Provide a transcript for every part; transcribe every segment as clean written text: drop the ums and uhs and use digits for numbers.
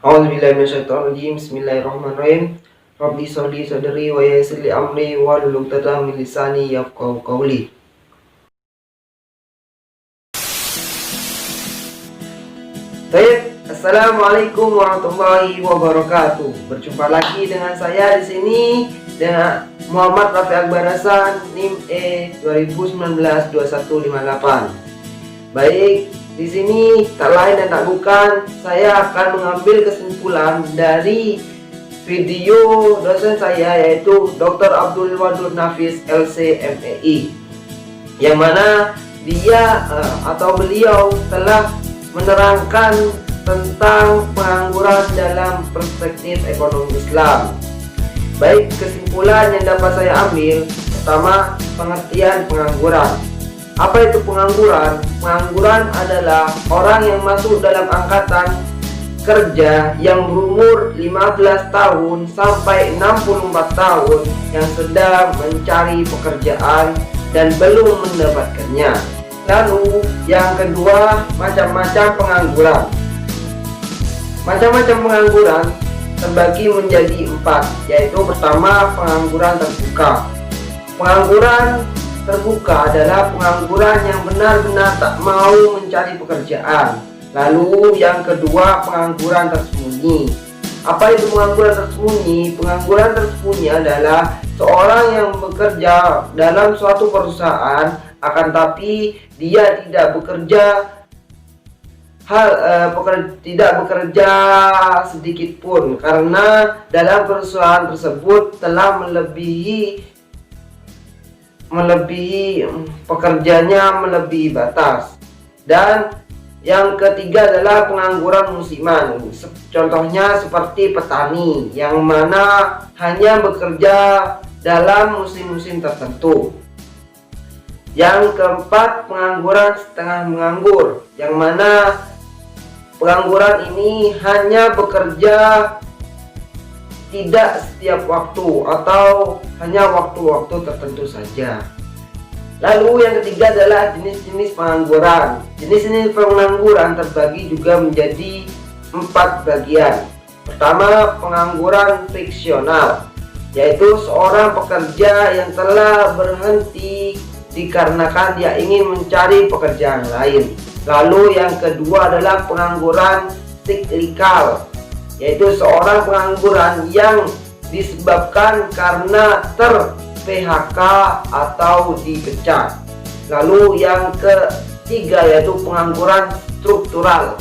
A'udzubillahi minasyaitonirrajim. Bismillahirrahmanirrahim. Rabbi sholli sadri wa yassir li amri wahlul 'uqdatam min lisani yafqahu qawli. Baik, assalamualaikum warahmatullahi wabarakatuh. Berjumpa lagi dengan saya di sini dengan Muhammad Rafi Akbar Hasan, NIM E 2019-2158. Baik, di sini tak lain dan tak bukan, saya akan mengambil kesimpulan dari video dosen saya, yaitu Dr. Abdul Wadud Nafis LC.MEI, yang mana dia atau beliau telah menerangkan tentang pengangguran dalam perspektif ekonomi Islam. Baik, kesimpulan yang dapat saya ambil, pertama, pengertian pengangguran. Apa itu pengangguran? Pengangguran adalah orang yang masuk dalam angkatan kerja yang berumur 15 tahun sampai 64 tahun yang sedang mencari pekerjaan dan belum mendapatkannya. Lalu yang kedua, macam-macam pengangguran. Macam-macam pengangguran terbagi menjadi 4, yaitu pertama, pengangguran terbuka. Pengangguran terbuka adalah pengangguran yang benar-benar tak mau mencari pekerjaan. Lalu yang kedua, pengangguran tersembunyi. Apa itu pengangguran tersembunyi? Pengangguran tersembunyi adalah seorang yang bekerja dalam suatu perusahaan, akan tapi dia tidak bekerja tidak bekerja sedikit pun, karena dalam perusahaan tersebut telah melebihi pekerjanya melebihi batas. Dan yang ketiga adalah pengangguran musiman. Contohnya seperti petani yang mana hanya bekerja dalam musim-musim tertentu. Yang keempat, pengangguran setengah menganggur, yang mana pengangguran ini hanya bekerja tidak setiap waktu atau hanya waktu-waktu tertentu saja. Lalu yang ketiga adalah jenis-jenis pengangguran. Jenis-jenis pengangguran terbagi juga menjadi 4 bagian. Pertama, pengangguran friksional, yaitu seorang pekerja yang telah berhenti dikarenakan dia ingin mencari pekerjaan lain. Lalu yang kedua adalah pengangguran siklikal, yaitu seorang pengangguran yang disebabkan karena ter-PHK atau dipecat. Lalu yang ketiga yaitu pengangguran struktural.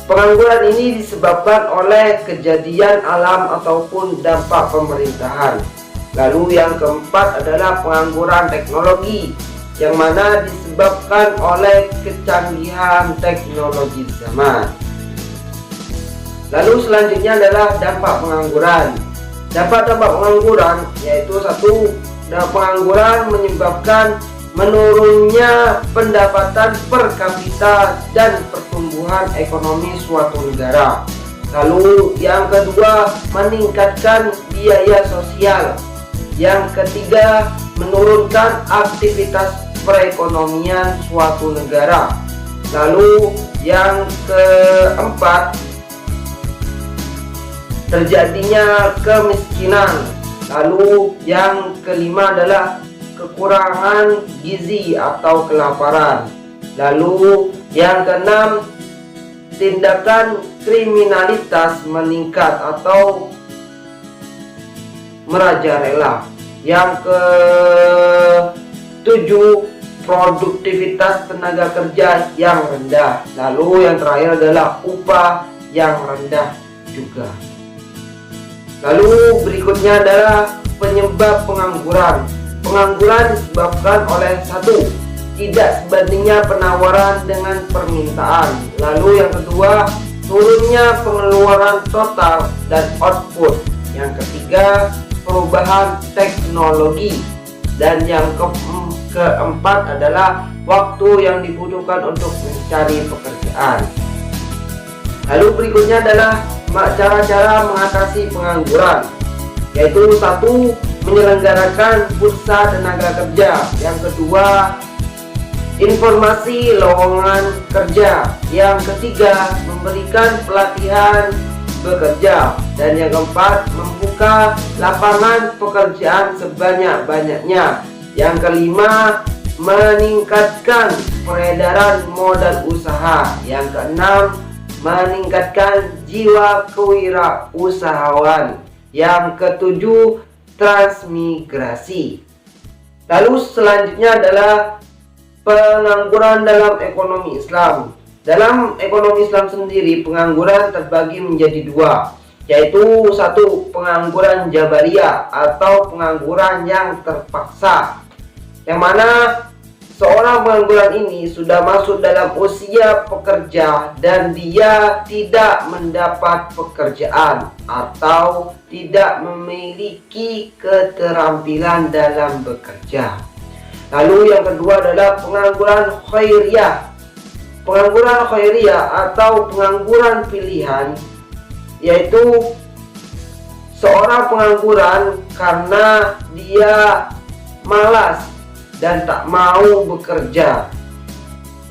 Pengangguran ini disebabkan oleh kejadian alam ataupun dampak pemerintahan. Lalu yang keempat adalah pengangguran teknologi, yang mana disebabkan oleh kecanggihan teknologi zaman. Lalu selanjutnya adalah dampak pengangguran. Dampak-dampak pengangguran yaitu satu, pengangguran menyebabkan menurunnya pendapatan per kapita dan pertumbuhan ekonomi suatu negara. Lalu yang kedua, meningkatkan biaya sosial. Yang ketiga, menurunkan aktivitas perekonomian suatu negara. Lalu yang keempat, terjadinya kemiskinan. Lalu yang kelima adalah kekurangan gizi atau kelaparan. Lalu yang keenam, tindakan kriminalitas meningkat atau merajalela. Yang ketujuh, produktivitas tenaga kerja yang rendah. Lalu yang terakhir adalah upah yang rendah juga. Lalu berikutnya adalah penyebab pengangguran. Pengangguran disebabkan oleh satu, tidak sebandingnya penawaran dengan permintaan. Lalu yang kedua, turunnya pengeluaran total dan output. Yang ketiga, perubahan teknologi. Dan yang keempat adalah waktu yang dibutuhkan untuk mencari pekerjaan. Lalu berikutnya adalah cara-cara mengatasi pengangguran, yaitu satu, menyelenggarakan bursa tenaga kerja. Yang kedua, informasi lowongan kerja. Yang ketiga, memberikan pelatihan bekerja. Dan yang keempat, membuka lapangan pekerjaan sebanyak-banyaknya. Yang kelima, meningkatkan peredaran modal usaha. Yang keenam, meningkatkan jiwa kewirausahawan. Yang ketujuh, transmigrasi. Lalu selanjutnya adalah pengangguran dalam ekonomi Islam. Dalam ekonomi Islam sendiri, pengangguran terbagi menjadi dua, yaitu satu, pengangguran jabariyah atau pengangguran yang terpaksa, yang mana seorang pengangguran ini sudah masuk dalam usia pekerja dan dia tidak mendapat pekerjaan atau tidak memiliki keterampilan dalam bekerja. Lalu yang kedua adalah pengangguran khairiyah. Pengangguran khairiyah atau pengangguran pilihan, yaitu seorang pengangguran karena dia malas dan tak mau bekerja.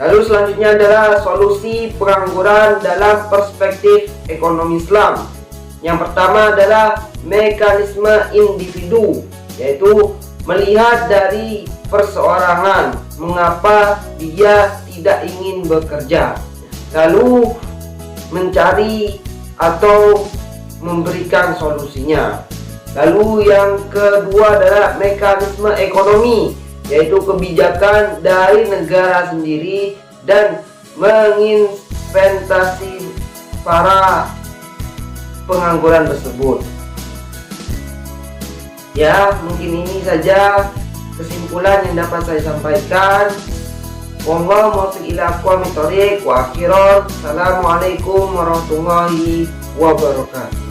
Lalu selanjutnya adalah solusi pengangguran dalam perspektif ekonomi Islam. Yang pertama adalah mekanisme individu, yaitu melihat dari perseorangan mengapa dia tidak ingin bekerja, lalu mencari atau memberikan solusinya. Lalu yang kedua adalah mekanisme ekonomi, yaitu kebijakan dari negara sendiri dan menginvestasi para pengangguran tersebut. Ya, mungkin ini saja kesimpulan yang dapat saya sampaikan. Wallahu muwaffiq ila aqwamit thoriq wa akhiran. Assalamualaikum warahmatullahi wabarakatuh.